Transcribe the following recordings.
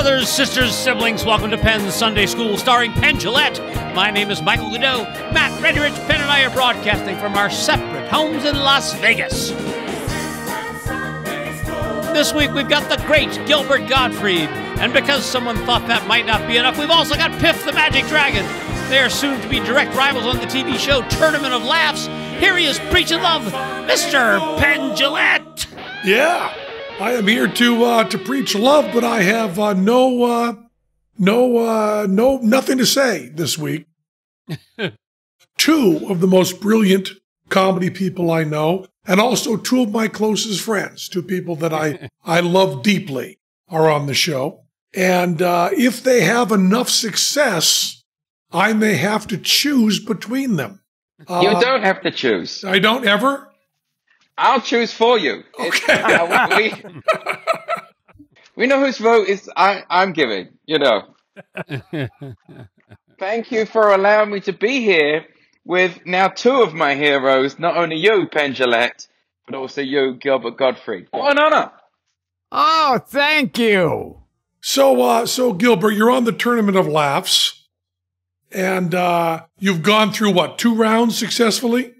brothers, sisters, siblings, welcome to Penn Sunday School starring Penn Gillette. My name is Michael Godot. Matt Redrich, Penn and I are broadcasting from our separate homes in Las Vegas. This week we've got the great Gilbert Gottfried. And because someone thought that might not be enough, we've also got Piff the Magic Dragon. They are soon to be direct rivals on the TV show Tournament of Laughs. Here he is preaching love, Mr. Penn Gillette. Yeah, I am here to preach love, but I have nothing to say this week. Two of the most brilliant comedy people I know, and also two of my closest friends, two people that I love deeply, are on the show. And if they have enough success, I may have to choose between them. You don't have to choose. I don't ever? I'll choose for you. Okay. We know whose vote is I'm giving, you know. Thank you for allowing me to be here with now two of my heroes, not only you, Penn Gillette, but also you, Gilbert Gottfried. What an honor. Oh, thank you. So Gilbert, you're on the Tournament of Laughs. And you've gone through, what, 2 rounds successfully?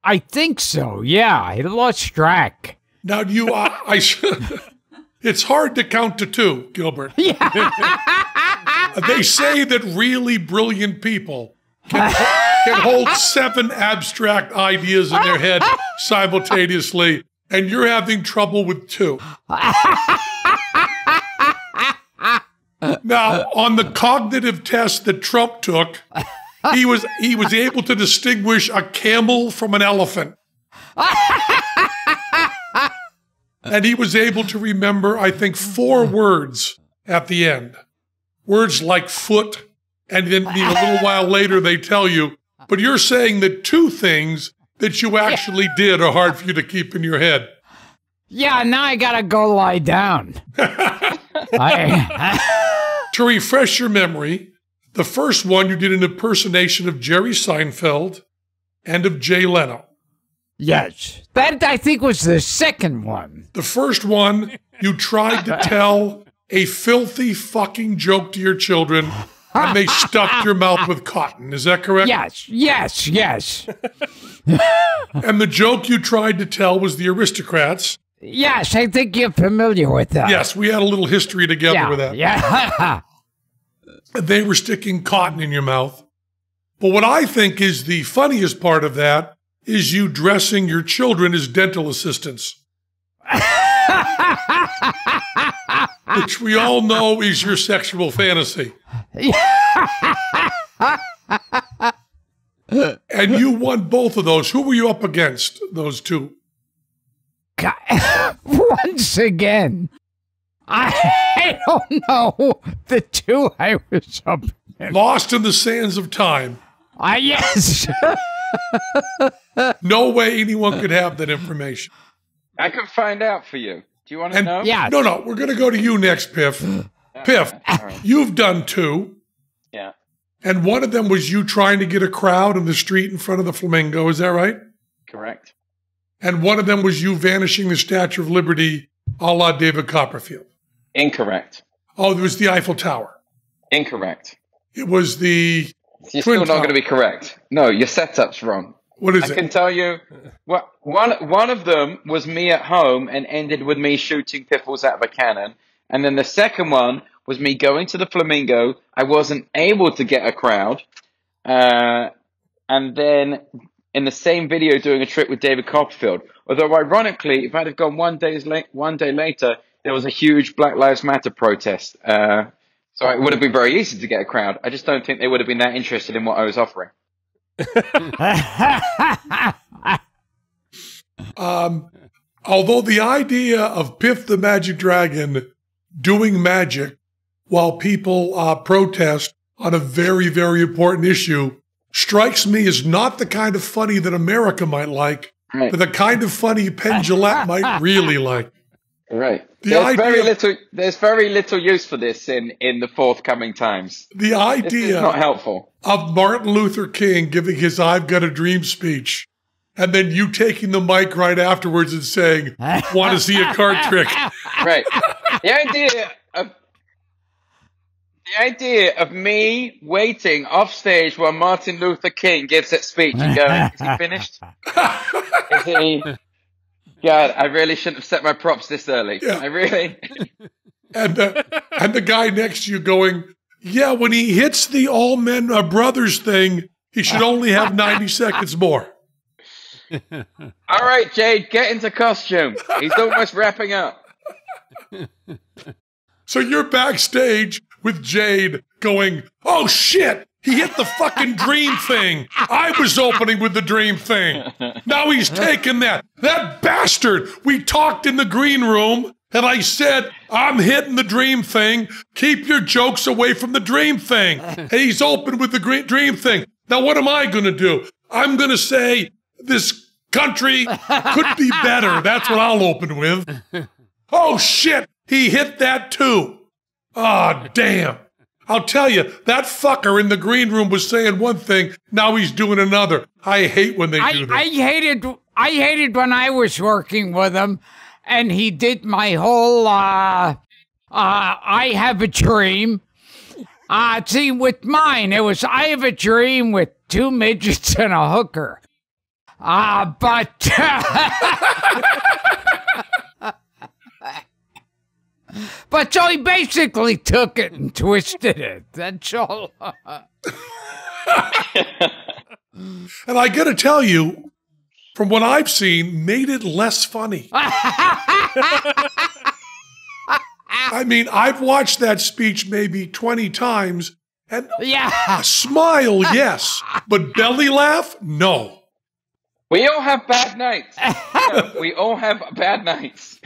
I think so, yeah. I lost track. Now, it's hard to count to 2, Gilbert. Yeah. They say that really brilliant people can hold 7 abstract ideas in their head simultaneously, and you're having trouble with 2. Now, on the cognitive test that Trump took, he was able to distinguish a camel from an elephant. And he was able to remember, I think, 4 words at the end. Words like foot, and then a little while later they tell you, but you're saying that 2 things that you actually did are hard for you to keep in your head. Yeah, now I gotta go lie down. To refresh your memory, the first one you did an impersonation of Jerry Seinfeld and of Jay Leno. Yes. That, I think, was the second one. The first one, you tried to tell a filthy fucking joke to your children, and they stuffed your mouth with cotton. Is that correct? Yes. And the joke you tried to tell was the Aristocrats. Yes, I think you're familiar with that. Yes, we had a little history together with that. Yeah. They were sticking cotton in your mouth. But what I think is the funniest part of that is you dressing your children as dental assistants. Which we all know is your sexual fantasy. And you won both of those. Who were you up against, those 2? Once again, I don't know the 2 I was up against. Lost in the sands of time. Yes. No way anyone could have that information. I can find out for you. Do you want to know? Yeah. No, we're going to go to you next, Piff. Piff, right. You've done 2. Yeah. And one of them was you trying to get a crowd in the street in front of the Flamingo. Is that right? Correct. And one of them was you vanishing the Statue of Liberty a la David Copperfield. Incorrect. Oh, it was the Eiffel Tower. Incorrect. It was the You're Twin still not Tower. going to be correct. No, your setup's wrong. What is I it? can tell you, one of them was me at home and ended with me shooting piffles out of a cannon. And then the second one was me going to the Flamingo. I wasn't able to get a crowd. And then in the same video doing a trick with David Copperfield. Although ironically, if I'd have gone one day later, there was a huge Black Lives Matter protest. So it would have been very easy to get a crowd. I just don't think they would have been that interested in what I was offering. Although the idea of Piff the Magic Dragon doing magic while people protest on a very, very important issue strikes me as not the kind of funny that America might like, Right. but the kind of funny Penn Gillette might really like. Right. The There's very little use for this in the forthcoming times. The It's idea not helpful. of Martin Luther King giving his I've Got a Dream speech, and then you taking the mic right afterwards and saying, want to see a card trick? Right. The idea of The idea of me waiting off stage while Martin Luther King gives that speech and going, is he finished? Is he? God, I really shouldn't have set my props this early. Yeah. I really. And the guy next to you going, yeah, when he hits the all men are brothers thing, he should only have 90 seconds more. All right, Jade, get into costume. He's almost wrapping up. So you're backstage with Jade going, oh shit, he hit the fucking dream thing. I was opening with the dream thing. Now he's taken that. That bastard. We talked in the green room and I said, I'm hitting the dream thing. Keep your jokes away from the dream thing. And he's open with the dream thing. Now what am I going to do? I'm going to say this country could be better. That's what I'll open with. Oh shit, he hit that too. Ah, damn. I'll tell you, that fucker in the green room was saying one thing, now he's doing another. I hate when they do that. I hated when I was working with him, and he did my whole, I have a dream. See, with mine, it was, I have a dream with 2 midgets and a hooker. But... But so he basically took it and twisted it. That's all. And I got to tell you, from what I've seen, made it less funny. I mean, I've watched that speech maybe 20 times, and yeah. a smile, yes, but belly laugh, no. We all have bad nights. We all have bad nights.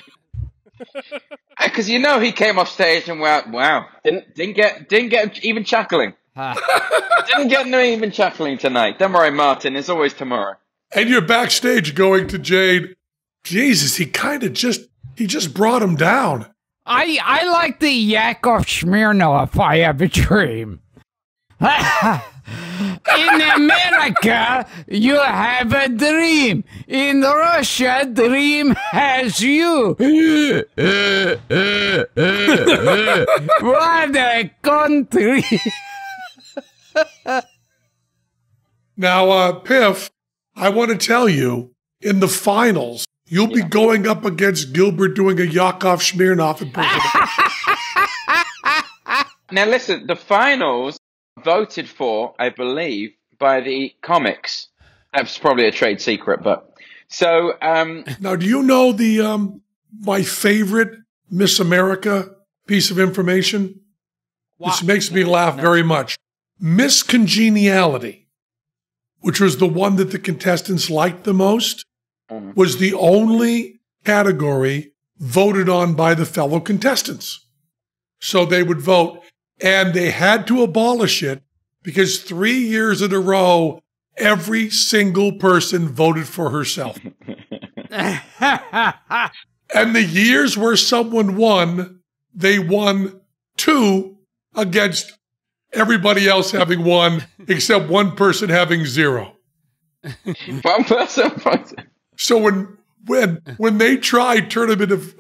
Because you know he came off stage and went, wow, didn't get even chuckling. Didn't get no even chuckling tonight. Don't worry, Martin. There's always tomorrow. And you're backstage going to Jade. Jesus, he just brought him down. I like the Yakov Smirnoff, I have a dream. In America, you have a dream. In Russia, dream has you. What a country. Now, Piff, I want to tell you, in the finals, you'll be going up against Gilbert doing a Yakov Smirnoff impersonation. Now listen, the finals voted for, I believe, by the comics. That's probably a trade secret, but so. Now, do you know the my favorite Miss America piece of information? Wow. This makes me laugh very much. Miss Congeniality, which was the one that the contestants liked the most, was the only category voted on by the fellow contestants. So they would vote, and they had to abolish it because 3 years in a row, every single person voted for herself. And the years where someone won, they won 2 against everybody else having 1, except one person having 0. One person. So when they tried Tournament of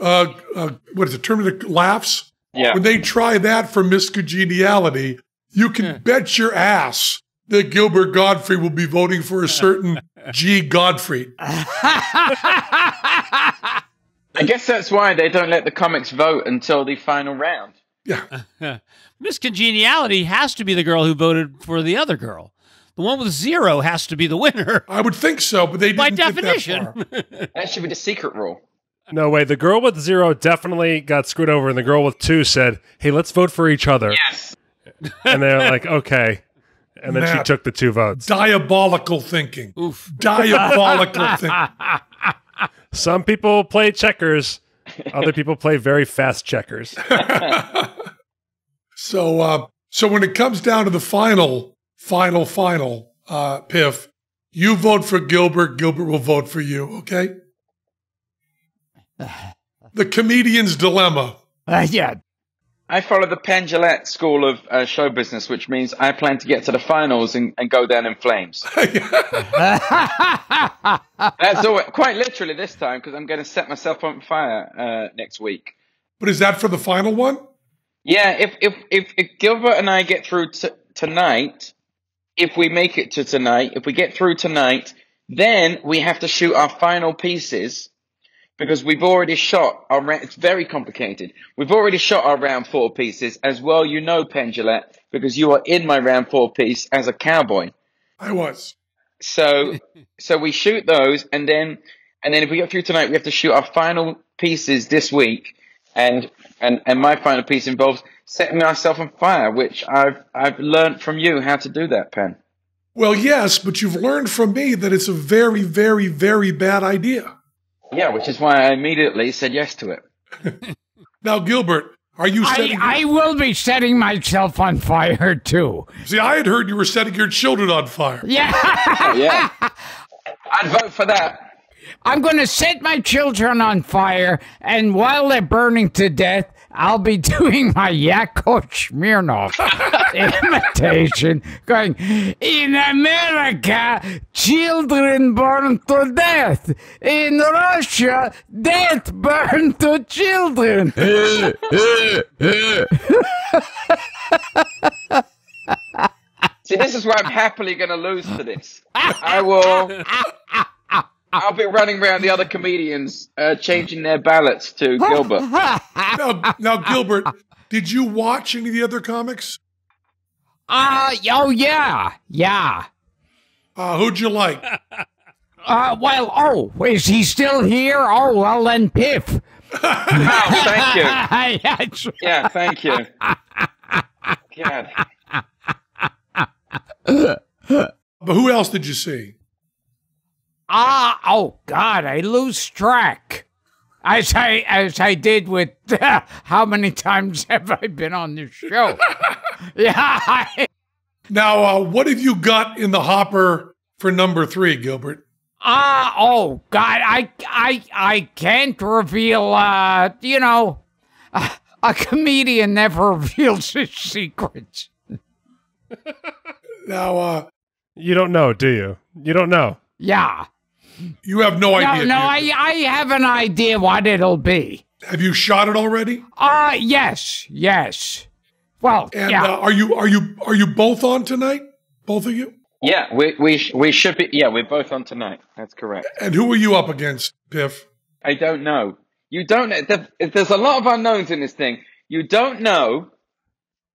Tournament of Laughs? Yeah. When they try that for Miss Congeniality, you can bet your ass that Gilbert Gottfried will be voting for a certain G. Gottfried. I guess that's why they don't let the comics vote until the final round. Yeah. Miss Congeniality has to be the girl who voted for the other girl. The one with 0 has to be the winner. I would think so, but they didn't by get definition. that far. That should be the secret rule. No way. The girl with 0 definitely got screwed over, and the girl with 2 said, hey, let's vote for each other. Yes. And they're like, okay. And then she took the 2 votes. Diabolical thinking. Oof. Diabolical thinking. Some people play checkers. Other people play very fast checkers. So when it comes down to the final, Piff, you vote for Gilbert. Gilbert will vote for you, okay? The comedian's dilemma. Yeah. I follow the Penn school of show business, which means I plan to get to the finals and go down in flames. That's all, quite literally this time, because I'm going to set myself on fire next week. But is that for the final one? Yeah, if Gilbert and I get through tonight, if we make it to tonight, if we get through tonight, then we have to shoot our final pieces because we've already shot our round. It's very complicated. We've already shot our round 4 pieces as well. You know, Penn, because you are in my round 4 piece as a cowboy. I was. So we shoot those, and then if we get through tonight, we have to shoot our final pieces this week. And my final piece involves setting myself on fire, which I've learned from you how to do that, Penn. Well, yes, but you've learned from me that it's a very, very, very bad idea. Yeah, which is why I immediately said yes to it. Now, Gilbert, are you setting... I will be setting myself on fire, too. See, I had heard you were setting your children on fire. Yeah. Oh, yeah. I'd vote for that. I'm going to set my children on fire, and while they're burning to death, I'll be doing my Yakov Smirnoff imitation, going, in America, children burn to death. In Russia, death burn to children. See, this is where I'm happily going to lose to this. I'll be running around the other comedians, changing their ballots to Gilbert. Now, Gilbert, did you watch any of the other comics? Oh, yeah. Who'd you like? Is he still here? Oh, well, then Piff. Oh, thank you. Yeah, thank you. God. But who else did you see? Oh God, I lose track. As I did with how many times have I been on this show? Yeah. Now, what have you got in the hopper for number 3, Gilbert? Oh God, I can't reveal. A comedian never reveals his secrets. Now, you don't know, do you? You don't know. Yeah. You have no idea. No, I have an idea what it'll be. Have you shot it already? Yes. Well, and yeah. Are you both on tonight? Both of you? Yeah, we should be. Yeah, we're both on tonight. That's correct. And who are you up against, Piff? I don't know. You don't know. There's a lot of unknowns in this thing. You don't know,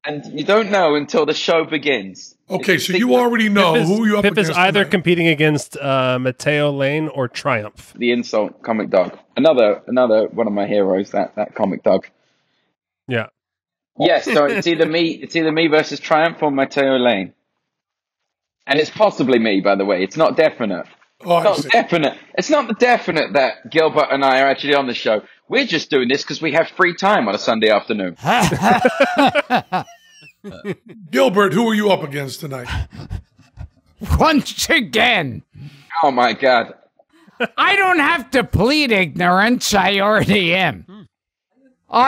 and you don't know until the show begins. Okay, so you already know who you up Piff against. Piff is either tonight. competing against Matteo Lane or Triumph. The insult comic dog. Another one of my heroes. That comic dog. Yeah. Yes. So it's either me versus Triumph or Matteo Lane. And it's possibly me, by the way. It's not definite. Oh, It's not definite. It's not definite that Gilbert and I are actually on the show. We're just doing this because we have free time on a Sunday afternoon. Gilbert, who are you up against tonight? Once again. Oh my God. I don't have to plead ignorance. I already am.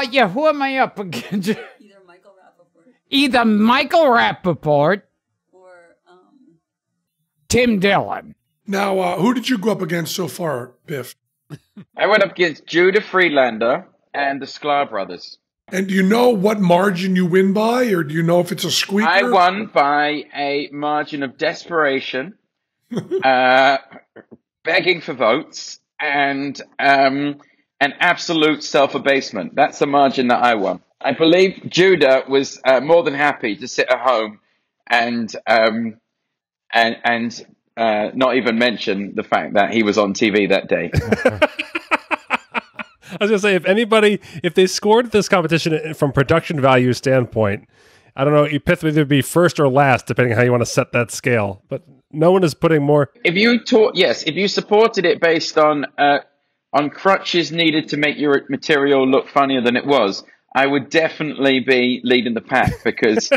Yeah, who am I up against? Either Michael Rappaport or Tim Dillon. Now, who did you go up against so far, Piff? I went up against Judah Friedlander and the Sklar brothers. And do you know what margin you win by, or do you know if it's a squeaker? I won by a margin of desperation, begging for votes, and an absolute self-abasement. That's the margin that I won. I believe Judah was more than happy to sit at home and not even mention the fact that he was on TV that day. I was going to say, if they scored this competition from production value standpoint, I don't know, Piff would either be first or last, depending on how you want to set that scale. But no one is putting more. If you supported it based on crutches needed to make your material look funnier than it was, I would definitely be leading the pack because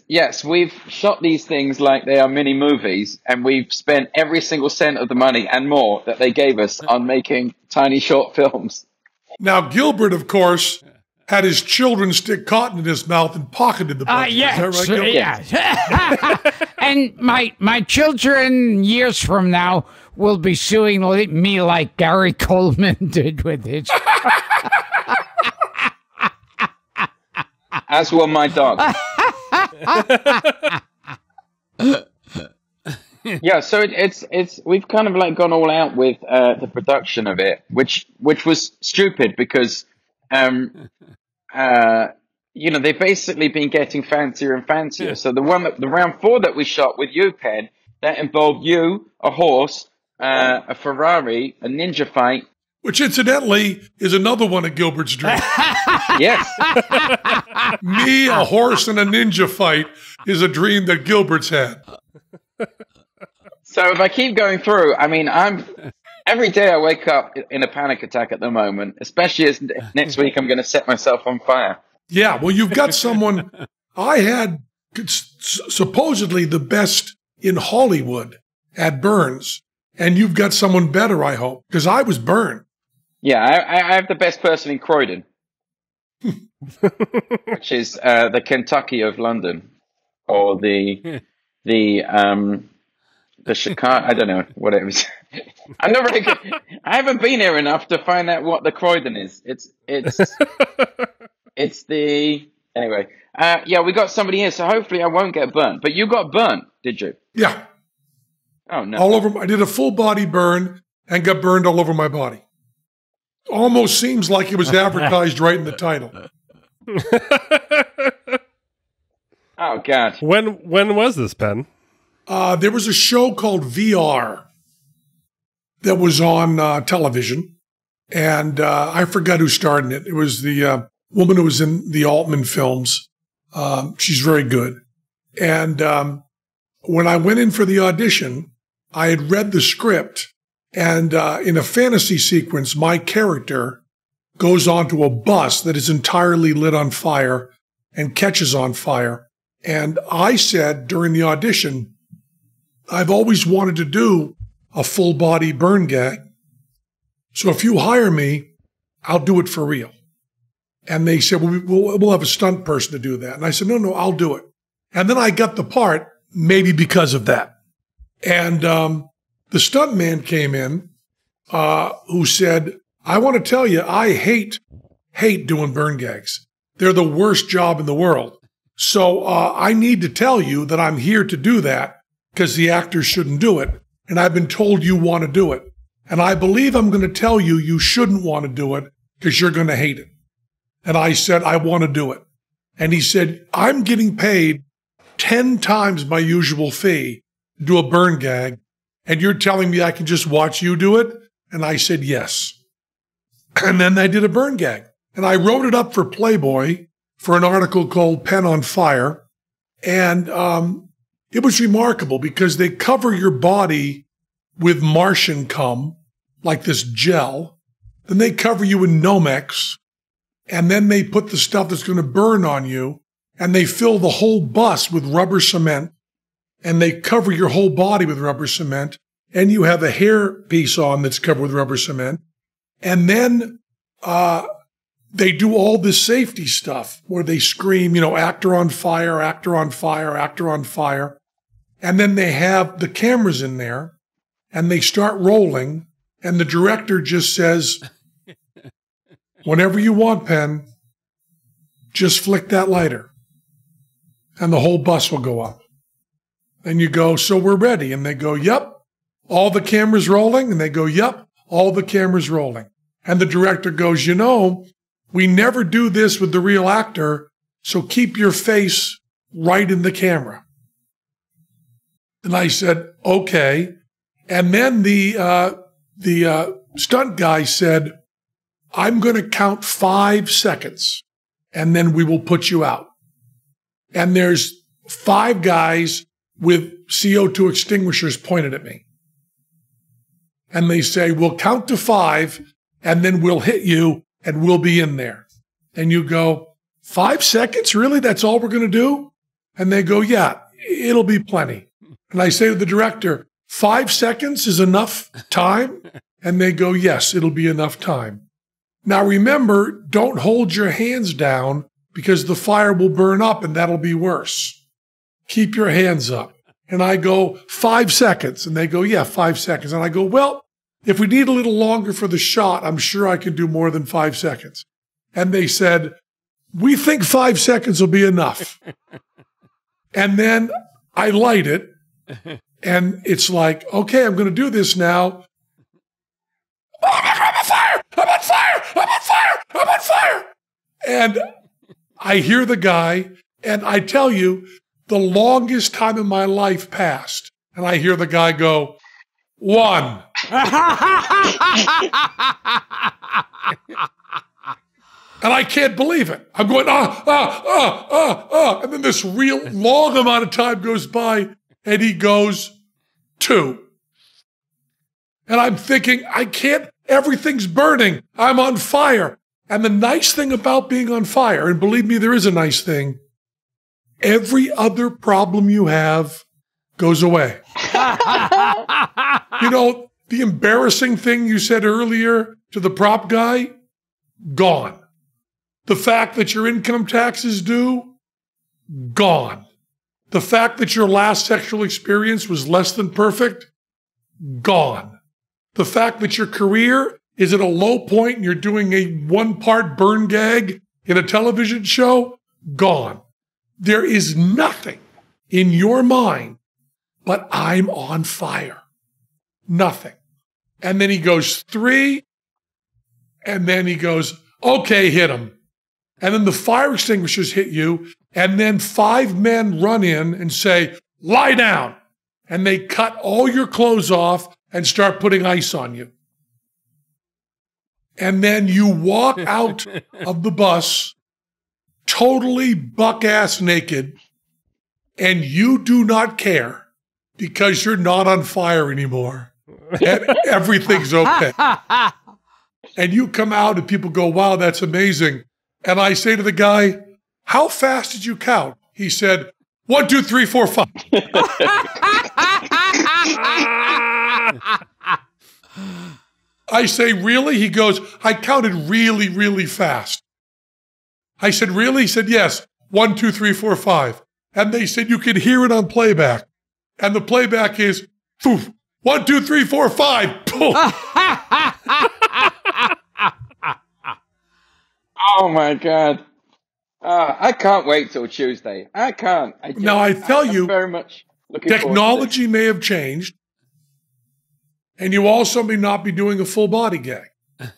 yes, we've shot these things like they are mini movies, and we've spent every single cent of the money and more that they gave us on making tiny short films. Now, Gilbert, of course, had his children stick cotton in his mouth and pocketed the budget. Yes, Is that right, Gilbert? yeah. And my children years from now will be suing me like Gary Coleman did with his. As will my dog. Yeah, so it's we've kind of like gone all out with the production of it, which was stupid because they've basically been getting fancier and fancier. So the round 4 that we shot with you, Penn, that involved you, a horse, a Ferrari, a ninja fight. Which, incidentally, is another one of Gilbert's dreams. Yes. Me, a horse, and a ninja fight is a dream that Gilbert's had. So if I keep going through, I mean, every day I wake up in a panic attack at the moment, especially as next week I'm going to set myself on fire. Yeah, well, you've got someone. I had supposedly the best in Hollywood at Burns, and you've got someone better, I hope, because I was burned. Yeah, I have the best person in Croydon, which is the Kentucky of London, or the Chicago. I don't know what it was. I haven't been here enough to find out what the Croydon is. It's the anyway. Yeah, we got somebody here, so hopefully I won't get burnt. But you got burnt, did you? Yeah. Oh no! All over. I did a full body burn and got burned all over my body. Almost seems like it was advertised right in the title. Oh God! When was this, Penn? There was a show called VR that was on television, and I forgot who starred in it. It was the woman who was in the Altman films. She's very good. And when I went in for the audition, I had read the script, and in a fantasy sequence, my character goes onto a bus that is entirely lit on fire and catches on fire. And I said during the audition, I've always wanted to do a full body burn gag. So if you hire me, I'll do it for real. And they said, well, we'll have a stunt person to do that. And I said, no, I'll do it. And then I got the part, maybe because of that. And the stunt man came in who said, I want to tell you, I hate doing burn gags. They're the worst job in the world. So I need to tell you that I'm here to do that because the actors shouldn't do it. And I've been told you want to do it. And I believe I'm going to tell you you shouldn't want to do it because you're going to hate it. And I said, I want to do it. And he said, I'm getting paid 10 times my usual fee to do a burn gag. And you're telling me I can just watch you do it? And I said, yes. And then I did a burn gag. And I wrote it up for Playboy for an article called Penn on Fire. And it was remarkable because they cover your body with Martian cum, like this gel. Then they cover you in Nomex. And then they put the stuff that's going to burn on you. And they fill the whole bus with rubber cement. And they cover your whole body with rubber cement. And you have a hair piece on that's covered with rubber cement. And then they do all this safety stuff where they scream, actor on fire, actor on fire, actor on fire. And then they have the cameras in there and they start rolling. And the director just says, whenever you want, Penn, just flick that lighter. And the whole bus will go up. And you go, so we're ready. And they go, yep. All the cameras rolling? And they go, yep. All the cameras rolling. And the director goes, we never do this with the real actor, so keep your face right in the camera. And I said, okay. And then the stunt guy said, I'm going to count 5 seconds, and then we will put you out. And there's 5 guys with CO2 extinguishers pointed at me. And they say, we'll count to 5, and then we'll hit you, and we'll be in there. And you go, 5 seconds? Really? That's all we're going to do? And they go, yeah, it'll be plenty. And I say to the director, 5 seconds is enough time? And they go, yes, it'll be enough time. Now remember, don't hold your hands down because the fire will burn up and that'll be worse. Keep your hands up. And I go, 5 seconds. And they go, yeah, 5 seconds. And I go, well, if we need a little longer for the shot, I'm sure I can do more than 5 seconds. And they said, we think 5 seconds will be enough. And then I light it, and it's like, okay, I'm going to do this now. Oh, I'm on fire! I'm on fire! I'm on fire! I'm on fire! And I hear the guy, and I tell you, the longest time in my life passed, and I hear the guy go, 1. And I can't believe it. I'm going, and then this real long amount of time goes by, and he goes, 2. And I'm thinking, I can't, everything's burning. I'm on fire. And the nice thing about being on fire, and believe me, there is a nice thing, every other problem you have goes away. You know, the embarrassing thing you said earlier to the prop guy, gone. The fact that your income tax is due, gone. The fact that your last sexual experience was less than perfect, gone. The fact that your career is at a low point and you're doing a 1-part burn gag in a television show, gone. There is nothing in your mind but I'm on fire. Nothing. And then he goes 3, and then he goes, okay, hit him. And then the fire extinguishers hit you, and then 5 men run in and say, lie down. And they cut all your clothes off and start putting ice on you. And then you walk out of the bus totally buck-ass naked, and you do not care because you're not on fire anymore. And everything's okay. And you come out and people go, wow, that's amazing. And I say to the guy, how fast did you count? He said, 1, 2, 3, 4, 5. I say, really? He goes, I counted really, really fast. I said, really? He said, yes. 1, 2, 3, 4, 5. And they said, you could hear it on playback. And the playback is, poof, 1, 2, 3, 4, 5. Poof. Oh my God. I can't wait till Tuesday. I can't. Now I tell you, very much technology may have changed, and you also may not be doing a full body gag.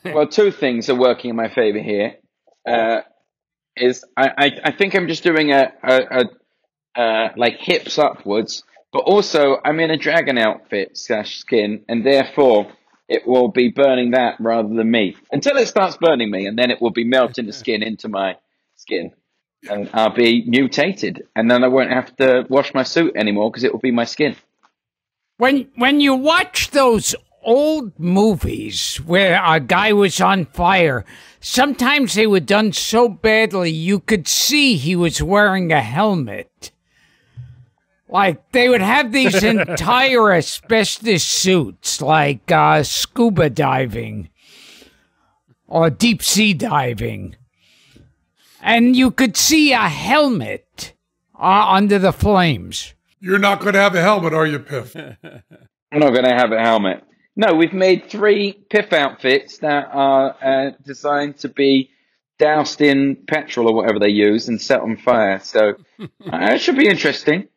Well, 2 things are working in my favor here. Is I think I'm just doing a like hips upwards, but also I'm in a dragon outfit / skin, and therefore it will be burning that rather than me until it starts burning me, and then it will be melting the skin into my skin, and I'll be mutated, and then I won't have to wash my suit anymore because it will be my skin. When you watch those old movies where a guy was on fire, sometimes they were done so badly you could see he was wearing a helmet. Like, they would have these entire asbestos suits, like scuba diving or deep sea diving. And you could see a helmet under the flames. You're not going to have a helmet, are you, Piff? I'm not going to have a helmet. No, we've made 3 Piff outfits that are designed to be doused in petrol or whatever they use and set on fire. So it should be interesting.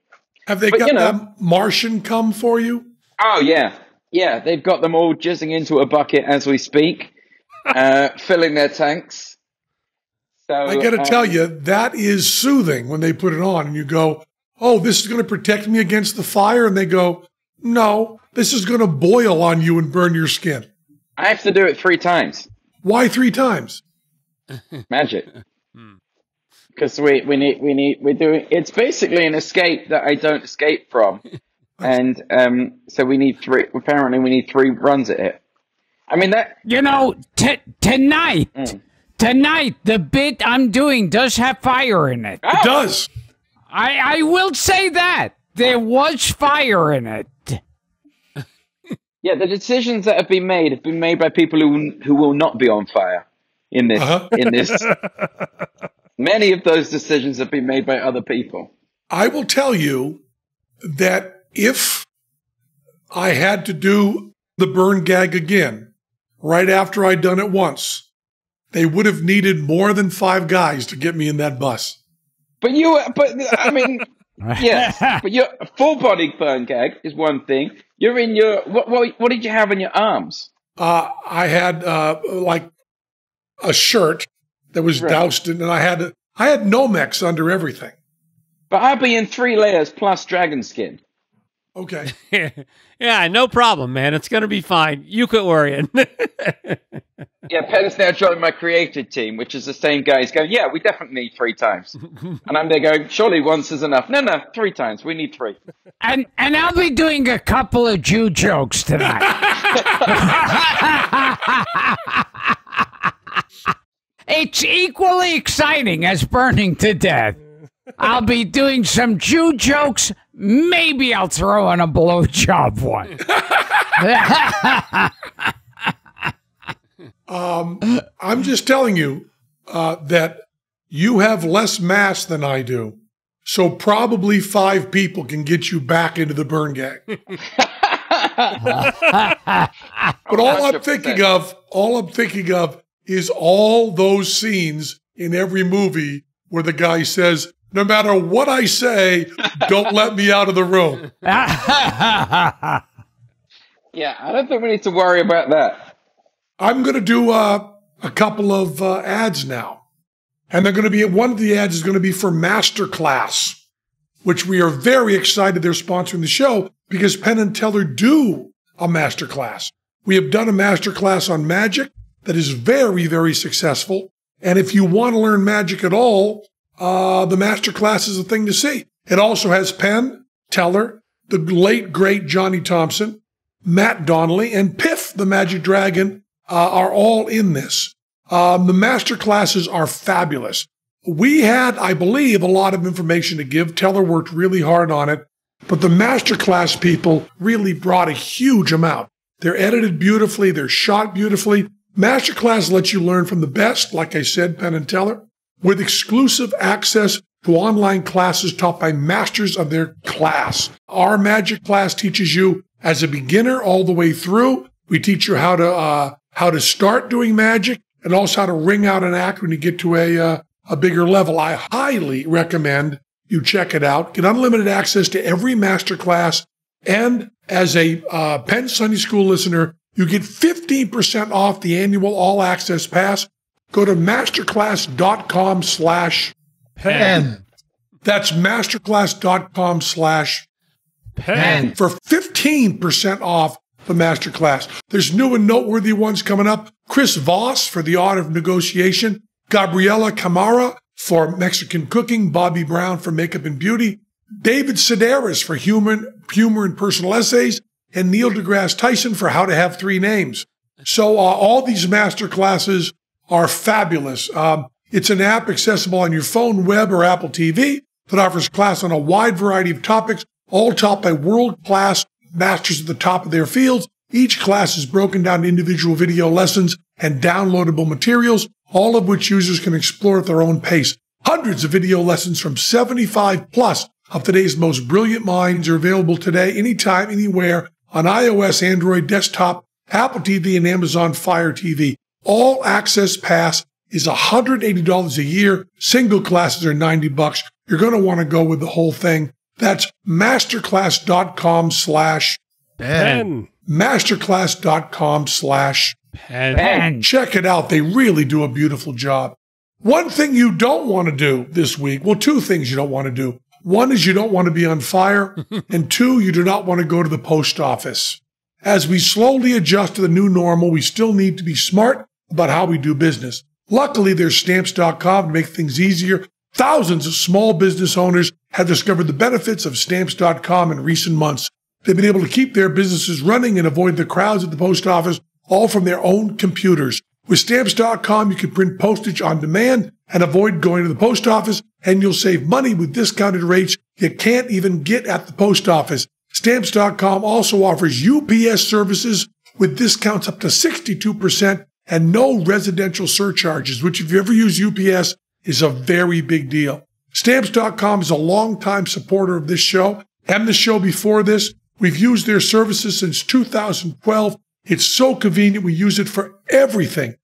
Have they got that Martian come for you? Oh, yeah. Yeah, they've got them all jizzing into a bucket as we speak, filling their tanks. So I got to tell you, that is soothing when they put it on and you go, oh, this is going to protect me against the fire. And they go, no, this is going to boil on you and burn your skin. I have to do it 3 times. Why 3 times? Magic. Because we're doing, it's basically an escape that I don't escape from. And so we need 3, apparently we need 3 runs at it. I mean, that. You know, tonight, the bit I'm doing does have fire in it. Oh. It does. I will say that. There was fire in it. Yeah, the decisions that have been made by people who will not be on fire in this. In this, many of those decisions have been made by other people. I will tell you that if I had to do the burn gag again, right after I'd done it once, they would have needed more than 5 guys to get me in that bus. But I mean, yes, but your full body burn gag is one thing. You're in your, what did you have in your arms? I had like a shirt that was doused in, and I had Nomex under everything. But I'll be in 3 layers plus dragon skin. Okay. Yeah, no problem, man. It's going to be fine. You quit worrying. Yeah, Penn's now joined my creative team, which is the same guy. He's going, yeah, we definitely need 3 times. And I'm there going, surely once is enough. No, 3 times. We need 3. And I'll be doing a couple of Jew jokes tonight. It's equally exciting as burning to death. I'll be doing some Jew jokes. Maybe I'll throw in a blowjob one. I'm just telling you that you have less mass than I do. So probably 5 people can get you back into the burn gag. But all I'm thinking of is all those scenes in every movie where the guy says, no matter what I say, don't let me out of the room. Yeah, I don't think we need to worry about that. I'm going to do a couple of ads now. And they're going to be, one of the ads is going to be for Masterclass, which we are very excited they're sponsoring the show because Penn and Teller do a Masterclass. We have done a Masterclass on magic that is very, very successful. And if you want to learn magic at all, the Masterclass is a thing to see. It also has Penn, Teller, the late, great Johnny Thompson, Matt Donnelly, and Piff, the Magic Dragon, are all in this. The Masterclasses are fabulous. We had, I believe, a lot of information to give. Teller worked really hard on it. But the Masterclass people really brought a huge amount. They're edited beautifully. They're shot beautifully. Masterclass lets you learn from the best, like I said, Penn and Teller, with exclusive access to online classes taught by masters of their class. Our magic class teaches you as a beginner all the way through. We teach you how to start doing magic and also how to ring out an act when you get to a bigger level. I highly recommend you check it out. Get unlimited access to every master class. And as a Penn Sunday School listener, you get 15% off the annual all access pass. Go to masterclass.com/Penn. That's masterclass.com/Penn for 15% off the masterclass. There's new and noteworthy ones coming up. Chris Voss for the art of negotiation. Gabriela Camara for Mexican cooking. Bobby Brown for makeup and beauty. David Sedaris for humor and personal essays. And Neil deGrasse Tyson for how to have 3 names. So all these master classes are fabulous. It's an app accessible on your phone, web, or Apple TV that offers class on a wide variety of topics, all taught by world-class masters at the top of their fields. Each class is broken down into individual video lessons and downloadable materials, all of which users can explore at their own pace. Hundreds of video lessons from 75 plus of today's most brilliant minds are available today, anytime, anywhere, on iOS, Android, desktop, Apple TV, and Amazon Fire TV. All Access Pass is $180 a year. Single classes are $90. You're going to want to go with the whole thing. That's masterclass.com/Penn. Masterclass.com/Penn. Check it out. They really do a beautiful job. One thing you don't want to do this week, well, 2 things you don't want to do. One is you don't want to be on fire, and 2, you do not want to go to the post office. As we slowly adjust to the new normal, we still need to be smart about how we do business. Luckily, there's Stamps.com to make things easier. Thousands of small business owners have discovered the benefits of Stamps.com in recent months. They've been able to keep their businesses running and avoid the crowds at the post office, all from their own computers. With Stamps.com, you can print postage on demand and avoid going to the post office, and you'll save money with discounted rates you can't even get at the post office. Stamps.com also offers UPS services with discounts up to 62% and no residential surcharges, which if you ever use UPS is a very big deal. Stamps.com is a longtime supporter of this show and the show before this. We've used their services since 2012. It's so convenient. We use it for everything.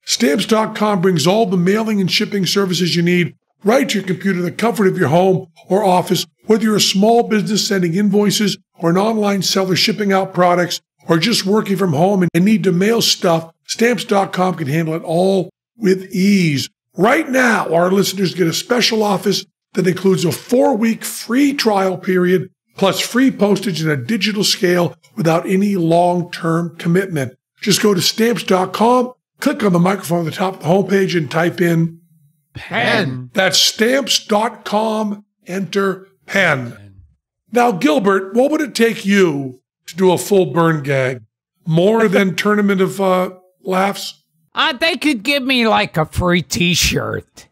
Stamps.com brings all the mailing and shipping services you need right to your computer in the comfort of your home or office, whether you're a small business sending invoices or an online seller shipping out products or just working from home and need to mail stuff. Stamps.com can handle it all with ease. Right now, our listeners get a special offer that includes a 4-week free trial period plus free postage and a digital scale without any long-term commitment. Just go to Stamps.com, click on the microphone at the top of the homepage and type in Penn. That's Stamps.com, enter Penn. Now, Gilbert, what would it take you to do a full burn gag? More than Tournament of Laughs? They could give me like a free T-shirt.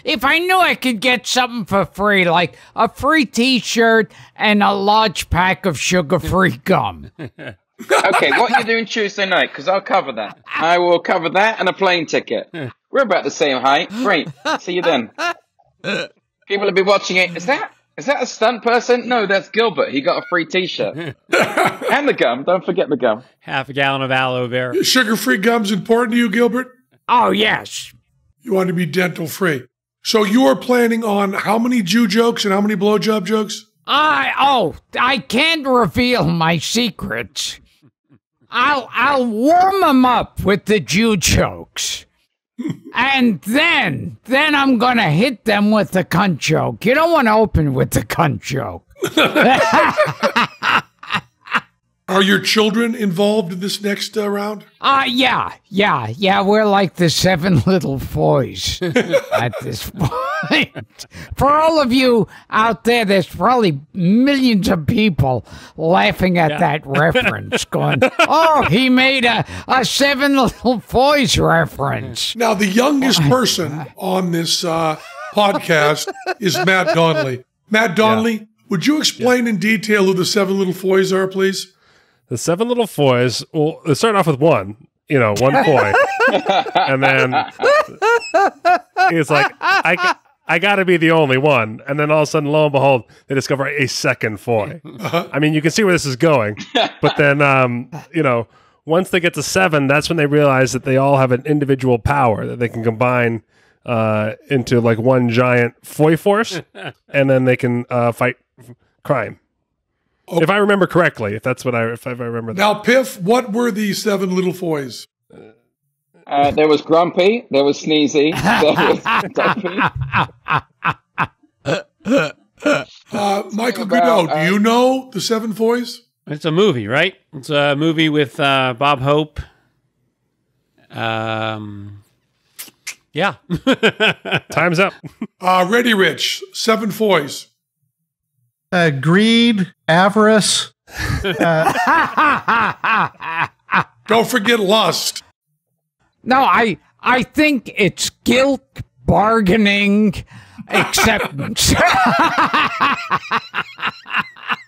If I knew I could get something for free, like a free T-shirt and a large pack of sugar-free gum. Okay, what are you doing Tuesday night? Because I'll cover that. I will cover that and a plane ticket. We're about the same height. Great. See you then. People will be watching it. Is that a stunt person? No, that's Gilbert. He got a free T-shirt. And the gum. Don't forget the gum. Half a gallon of aloe vera. Sugar-free gum's important to you, Gilbert? Oh, yes. You want to be dental-free. So you are planning on how many Jew jokes and how many blowjob jokes? I can't reveal my secrets. I'll warm them up with the Jew jokes. And then I'm gonna hit them with the cunt joke. You don't want to open with the cunt joke. Are your children involved in this next round? Yeah. We're like the 7 little boys at this point. For all of you out there, there's probably millions of people laughing at that reference, going, "Oh, he made a 7 little boys reference." Now, the youngest person on this podcast is Matt Donnelly. Matt Donnelly, would you explain in detail who the 7 little boys are, please? The 7 little foys, well, they start off with one foy. And then he's like, I got to be the only one. And then all of a sudden, lo and behold, they discover a second foy. I mean, you can see where this is going. But then, once they get to 7, that's when they realize that they all have an individual power that they can combine into like one giant foy force. And then they can fight crime. If I remember correctly, if I remember that. Now, Piff, what were the 7 little foys? There was Grumpy, there was Sneezy, there was Dumpy. Michael Godot, do you know the 7 foys? It's a movie, right? It's a movie with Bob Hope. Yeah. Time's up. Ready, Rich. 7 foys. Greed, avarice. Don't forget lust. No, I think it's guilt, bargaining, acceptance.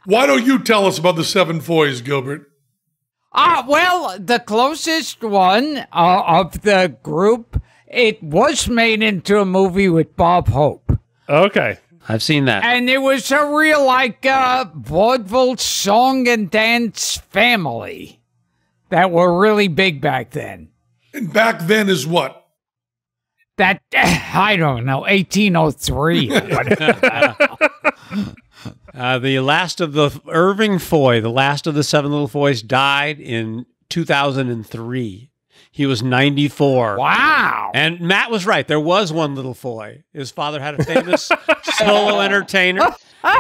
Why don't you tell us about the 7 foys, Gilbert? Well, the closest one of the group, it was made into a movie with Bob Hope. Okay. I've seen that. And it was a real, vaudeville song and dance family that were really big back then. And back then is what? That, I don't know, 1803 or whatever. The last of the Irving Foy, the last of the 7 little foys, died in 2003. He was 94. Wow. And Matt was right. There was one little foy. His father had a famous solo entertainer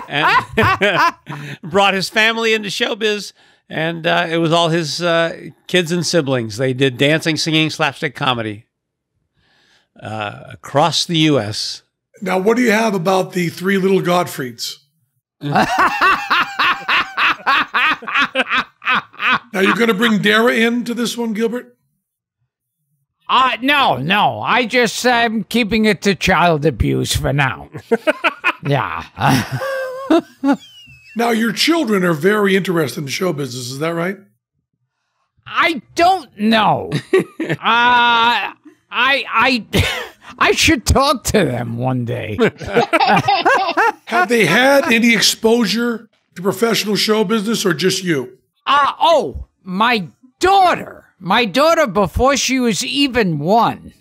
and brought his family into showbiz. And it was all his kids and siblings. They did dancing, singing, slapstick comedy across the U.S. Now, what do you have about the 3 little Gottfrieds? Now, you're going to bring Dara into this one, Gilbert? No. I just am keeping it to child abuse for now. Yeah. Now, your children are very interested in show business. Is that right? I don't know. I should talk to them one day. Have they had any exposure to professional show business or just you? My daughter, before she was even 1,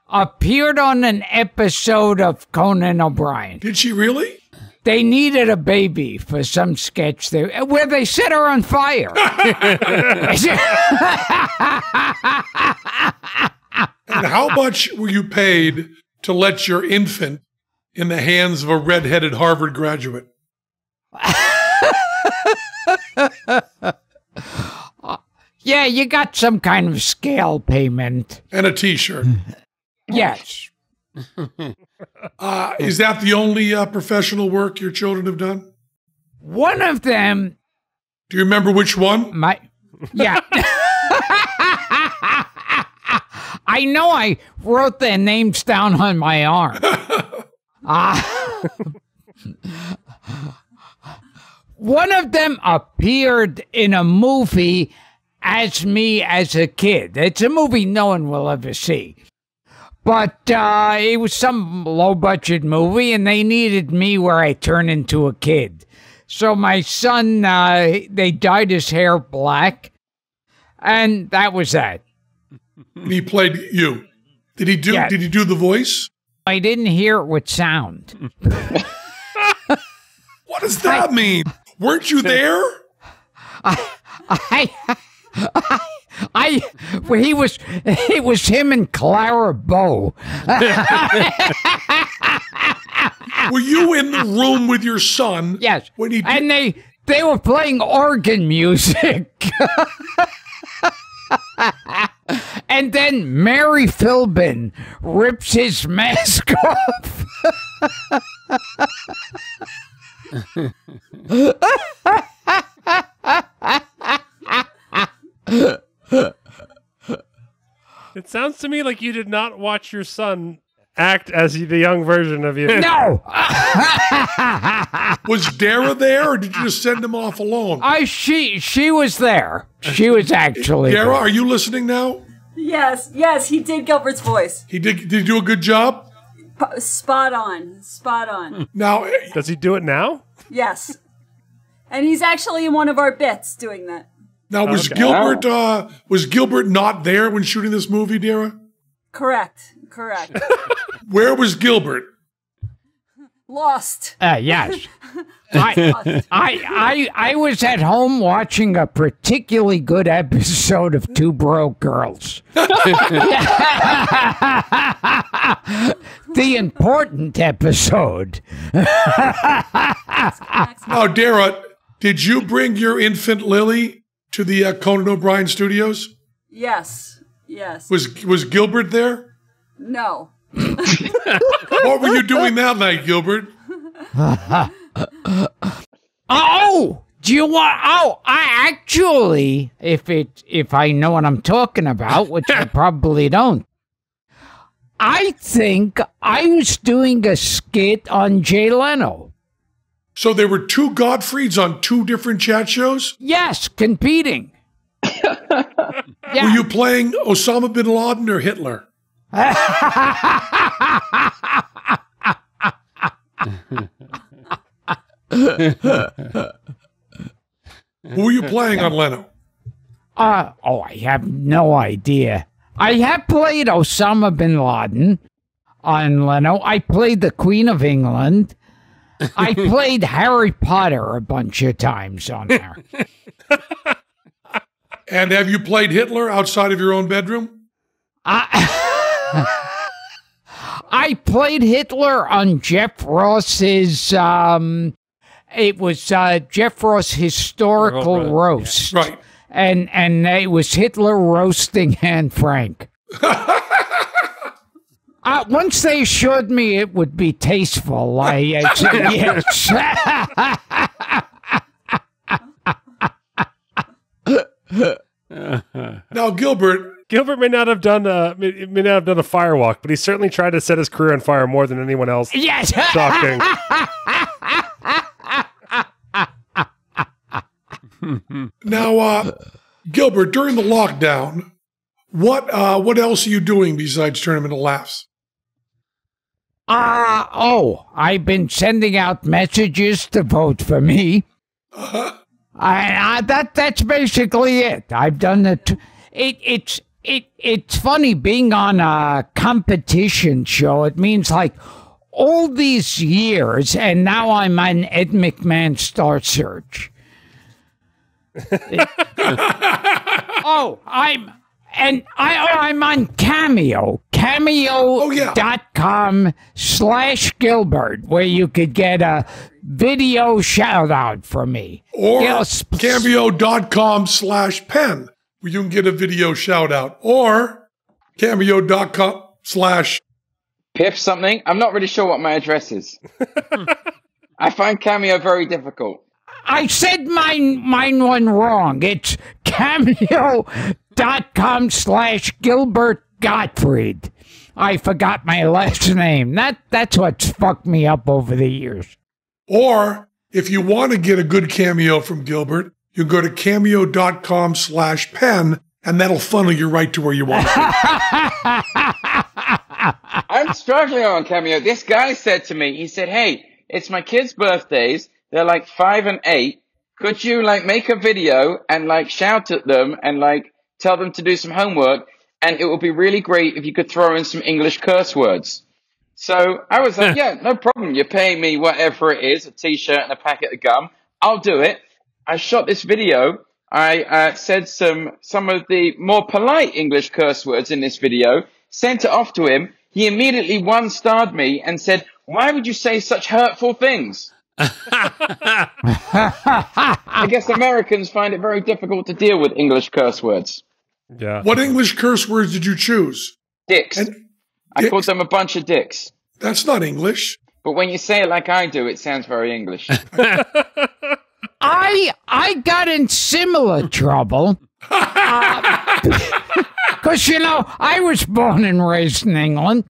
appeared on an episode of Conan O'Brien. Did she really? They needed a baby for some sketch where they set her on fire. And how much were you paid to let your infant in the hands of a red-headed Harvard graduate? Yeah, you got some kind of scale payment. And a T-shirt. Yes. Is that the only professional work your children have done? One of them... Do you remember which one? Yeah. I know I wrote their names down on my arm. One of them appeared in a movie as me as a kid. It's a movie no one will ever see. But it was some low-budget movie, and they needed me where I turn into a kid. So my son, they dyed his hair black, and that was that. He played you. Did he do? Yeah. Did he do the voice? I didn't hear it with sound. What does that mean? Weren't you there? It was him and Clara Bow. Were you in the room with your son? Yes. When he and they were playing organ music. And then Mary Philbin rips his mask off. It sounds to me like you did not watch your son act as the young version of you. No. Was Dara there, or did you just send him off alone? She was there. She was actually Dara, there. are you listening now? Yes, he did Gilbert's voice. He did. Did he do a good job? Spot on. Now, Does he do it now? Yes. And he's actually in one of our bits doing that. now was Okay. Gilbert not there when shooting this movie, Dara? Correct. Where was Gilbert? Lost. Yes. I was at home watching a particularly good episode of Two Broke Girls. The important episode. Now, Dara, did you bring your infant Lily to the Conan O'Brien studios? Yes. Was Gilbert there? No. What were you doing that night, Gilbert? Oh, do you want? Oh, I actually, if I know what I'm talking about, which I probably don't, I think I was doing a skit on Jay Leno. So there were two Gottfrieds on two different chat shows? Yes, competing. Were you playing Osama bin Laden or Hitler? Who were you playing on Leno? I have no idea. I have played Osama bin Laden on Leno. I played the Queen of England. I played Harry Potter a bunch of times on there. And have you played Hitler outside of your own bedroom? I played Hitler on Jeff Ross's, it was Jeff Ross Historical Roast. Yeah. Right. And it was Hitler roasting Anne Frank. Once they assured me it would be tasteful, I said yes. Now, Gilbert may not have done a firewalk, but he certainly tried to set his career on fire more than anyone else. Yes. Shocking. Now, Gilbert, during the lockdown, what else are you doing besides Tournament of Laughs? I've been sending out messages to vote for me. That's basically it. I've done it. It's funny being on a competition show. It means like all these years, and now I'm on Ed McMahon Star Search. I'm on Cameo. Cameo.com/Gilbert, where you could get a video shout out from me. Or Cameo.com/Penn, where you can get a video shout out. Or Cameo.com/ Piff something. I'm not really sure what my address is. I find Cameo very difficult. I said mine one wrong. It's Cameo.com/Gilbert Gottfried. I forgot my last name. That's what's fucked me up over the years. Or if you want to get a good cameo from Gilbert, you go to Cameo.com/Penn, and that'll funnel you right to where you want to be. I'm struggling on Cameo. This guy said to me, he said, hey, it's my kids' birthdays. They're like 5 and 8. Could you like make a video and like shout at them and like tell them to do some homework? And it would be really great if you could throw in some English curse words. So I was like, yeah, no problem. You're paying me whatever it is, a t-shirt and a packet of gum. I'll do it. I shot this video. I said some of the more polite English curse words in this video, sent it off to him. He immediately one-starred me and said, why would you say such hurtful things? I guess Americans find it very difficult to deal with English curse words. Yeah. What English curse words did you choose? Dicks. I called them a bunch of dicks. That's not English. But when you say it like I do, it sounds very English. I got in similar trouble. Because, I was born and raised in England.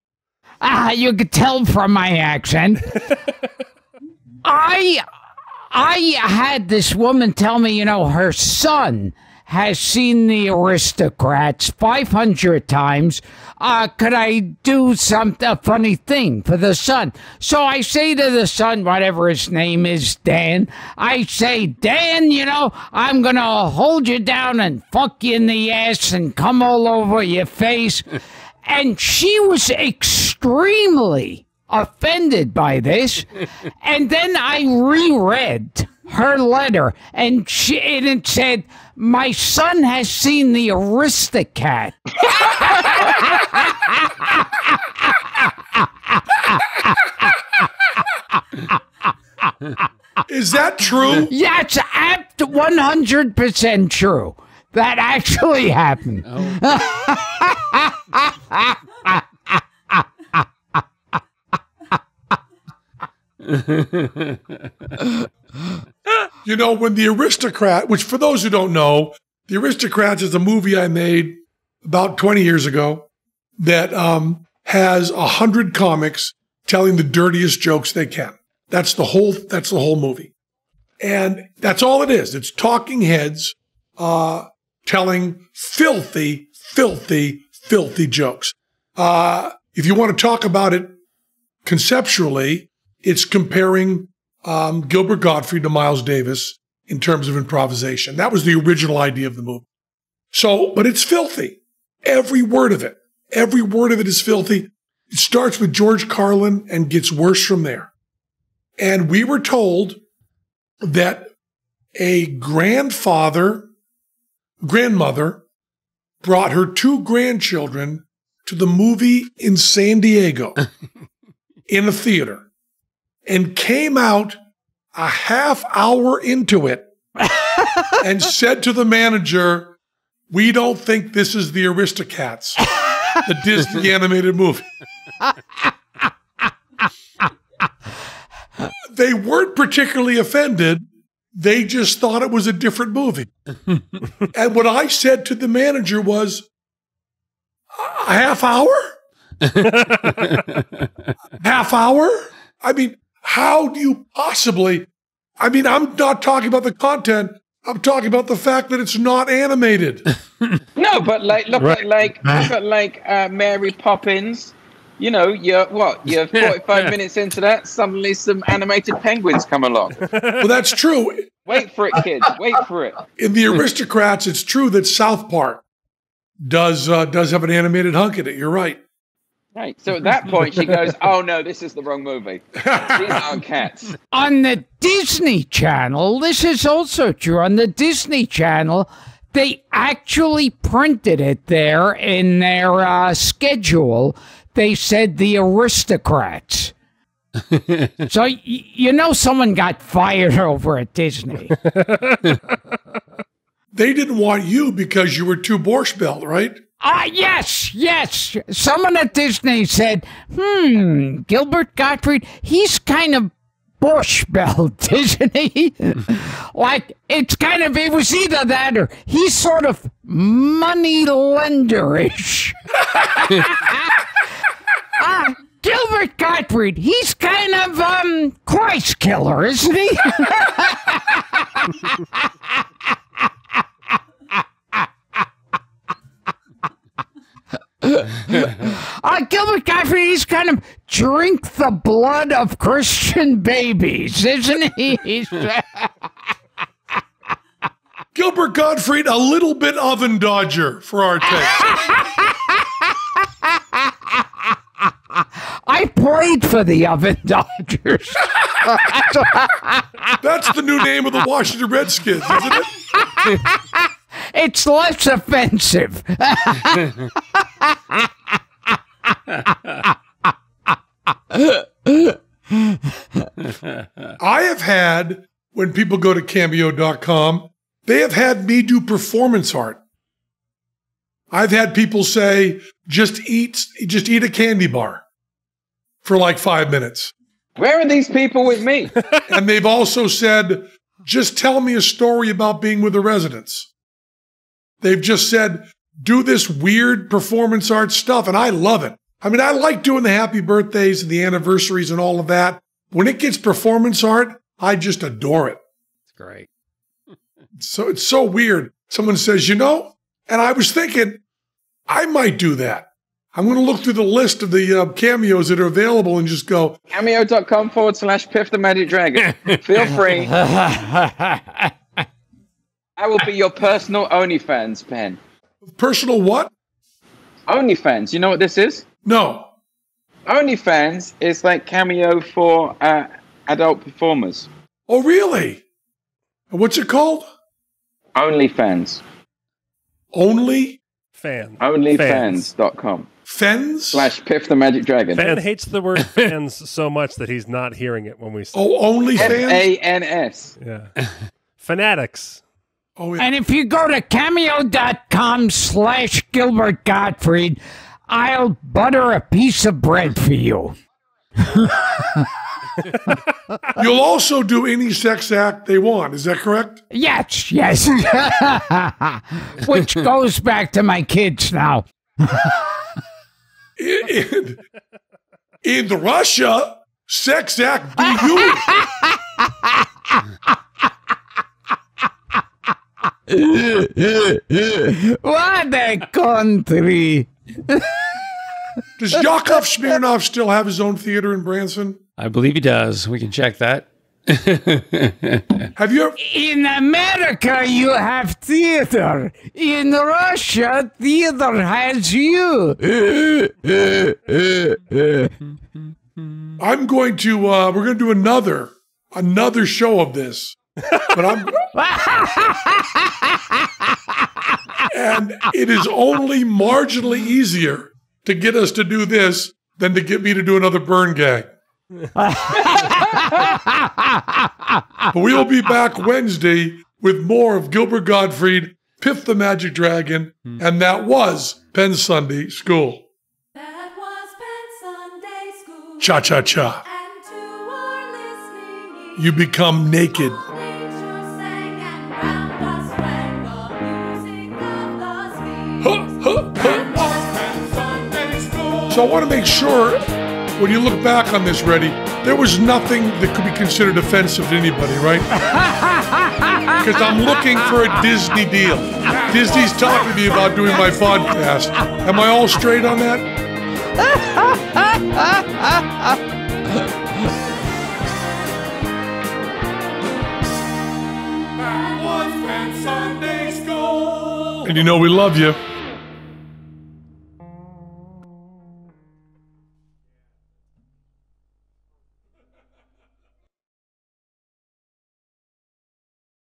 You could tell from my accent. I had this woman tell me, her son has seen The Aristocrats 500 times. Could I do a funny thing for the son? So I say to the son, whatever his name is, Dan, I say, Dan, I'm going to hold you down and fuck you in the ass and come all over your face. And she was extremely offended by this. And then I reread her letter, and it said, my son has seen The Aristocat. Is that true? Yeah, it's 100% true. That actually happened. When The Aristocrat, which for those who don't know, The Aristocrats is a movie I made about 20 years ago that has 100 comics telling the dirtiest jokes they can. That's the whole movie. And that's all it is. It's talking heads telling filthy, filthy, filthy jokes. If you want to talk about it conceptually, it's comparing Gilbert Gottfried to Miles Davis in terms of improvisation. That was the original idea of the movie. But it's filthy. Every word of it. Every word of it is filthy. It starts with George Carlin and gets worse from there. And we were told that a grandmother brought her 2 grandchildren to the movie in San Diego in a theater and came out a half hour into it and said to the manager, we don't think this is The Aristocats, the Disney animated movie. They weren't particularly offended. They just thought it was a different movie. And what I said to the manager was, a half hour? Half hour? I mean, how do you possibly? I mean, I'm not talking about the content. I'm talking about the fact that it's not animated. No, but look at Mary Poppins. You're 45 minutes into that, suddenly some animated penguins come along. Well, that's true. Wait for it, kids. Wait for it. In the Aristocrats, it's true that South Park does have an animated hunk in it. You're right. Right. So at that point, she goes, "Oh no, this is the wrong movie. These aren't cats." On the Disney Channel, this is also true. On the Disney Channel, they actually printed it there in their schedule. They said the Aristocrats. So, you know someone got fired over at Disney. They didn't want you because you were too Borscht Belt, right? Yes. Someone at Disney said, Gilbert Gottfried, he's kind of Borscht Belt, isn't he? Like, it was either that or he's sort of money lenderish. Gilbert Gottfried, he's kind of Christ killer, isn't he? Gilbert Gottfried, he's kind of drink the blood of Christian babies, isn't he? Gilbert Gottfried, a little bit oven dodger for our taste. I played for the Oven Dodgers. That's the new name of the Washington Redskins, isn't it? It's less offensive. I have had, when people go to Cameo.com, they have had me do performance art. I've had people say, just eat a candy bar for like 5 minutes. Where are these people with me? And they've also said, just tell me a story about being with the residents. They've just said, do this weird performance art stuff, and I love it. I mean, I like doing the happy birthdays and the anniversaries and all of that. When it gets performance art, I just adore it. It's great. So it's so weird. Someone says, and I was thinking, I might do that. I'm going to look through the list of the cameos that are available and just go. Cameo.com/Piff the Magic Dragon. Feel free. I will be your personal OnlyFans, Penn. Personal what? OnlyFans. You know what this is? No. OnlyFans is like Cameo for adult performers. Oh, really? And what's it called? OnlyFans. Only? Fan. OnlyFans.com. Fens? /Piff the Magic Dragon. Fan hates the word fans so much that he's not hearing it when we say Oh, only fans? FANS. Yeah. Fanatics. Oh, yeah. And if you go to cameo.com/Gilbert Gottfried, I'll butter a piece of bread for you. You'll also do any sex act they want. Is that correct? Yes. Which goes back to my kids now. In Russia, sex act be you. What a country. Does Yakov Smirnoff still have his own theater in Branson? I believe he does. We can check that. Have you ever? In America, you have theater. In Russia, theater has you. I'm going to, we're going to do another show of this. But and it is only marginally easier to get us to do this than to get me to do another burn gag. But we will be back Wednesday with more of Gilbert Gottfried, Piff the Magic Dragon, and that was Penn Sunday School. That was Penn Sunday School. Cha-cha-cha. And to our listening ears, You become naked. nature sang and round us rang the music of the spheres. So I want to make sure, when you look back on this, Reddy, there was nothing that could be considered offensive to anybody, right? Because I'm looking for a Disney deal. Disney's talking to me about doing my podcast. Am I all straight on that? And you know we love you.